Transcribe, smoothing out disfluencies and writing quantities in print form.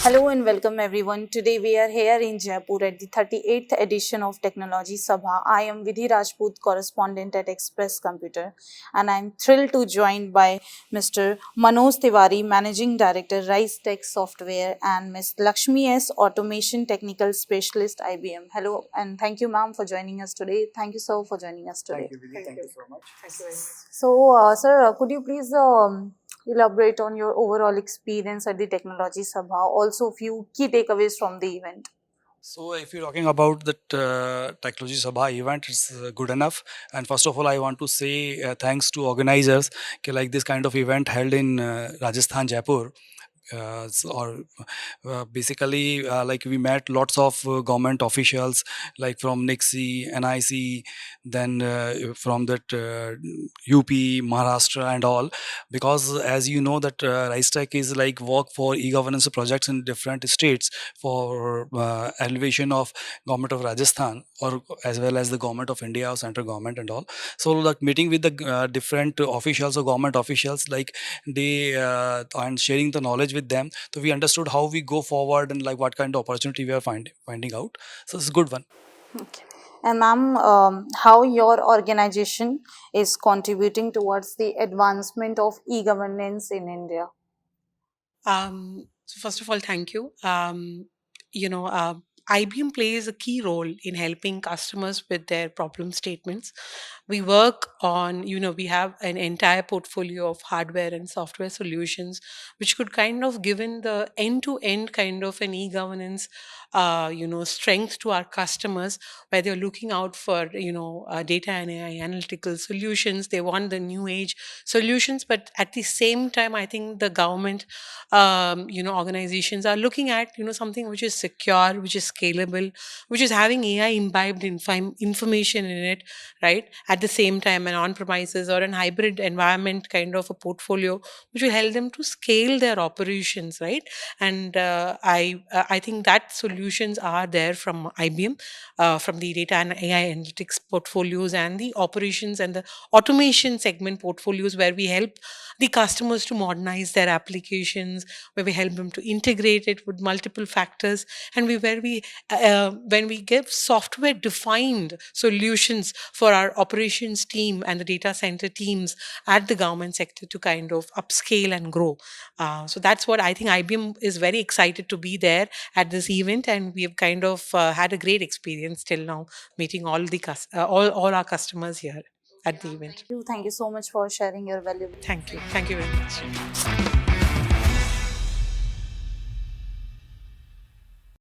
Hello and welcome everyone. Today we are here in Jaipur at the 38th edition of Technology Sabha. I am Vidhi Rajput, correspondent at Express Computer, and I am thrilled to join by Mr. Manoj Tiwari, Managing Director, Rise Tech Software, and Ms. Lakshmi S, Automation Technical Specialist, IBM. Hello and thank you, ma'am, for joining us today. Thank you, sir, for joining us today. Thank you, Vidhi. Thank you so much. Thank you very much. So, sir, could you please elaborate on your overall experience at the Technology Sabha? Also, few key takeaways from the event. So, if you're talking about that Technology Sabha event, it's good enough. And first of all, I want to say thanks to organizers. Like this kind of event held in Rajasthan, Jaipur. Basically, like we met lots of government officials, like from NICSI, NIC, then from that UP, Maharashtra, and all. Because as you know, that RiseTech is like work for e-governance projects in different states for elevation of government of Rajasthan or as well as the government of India or central government and all. So, like meeting with the different officials or government officials, like they and sharing the knowledge with them, so we understood how we go forward and like what kind of opportunity we are finding out. So it's a good one. Okay. And ma'am, how your organization is contributing towards the advancement of e-governance in India? So first of all, thank you. You know, IBM plays a key role in helping customers with their problem statements. We work on, we have an entire portfolio of hardware and software solutions, which could kind of given the end-to-end kind of an e-governance, strength to our customers, where they're looking out for, data and AI analytical solutions. They want the new age solutions, but at the same time, I think the government organizations are looking at something which is secure, which is scalable, which is having AI imbibed information in it, right? At the same time, an on-premises or an hybrid environment kind of a portfolio which will help them to scale their operations, right? And I think that solutions are there from IBM, from the data and AI analytics portfolios and the operations and the automation segment portfolios, where we help the customers to modernize their applications, where we help them to integrate it with multiple factors, and when we give software defined solutions for our operations team and the data center teams at the government sector to kind of upscale and grow. So that's what I think IBM is very excited to be there at this event, and we have kind of had a great experience till now meeting all our customers here at the event. Thank you so much for sharing your valuable. Thank you very much.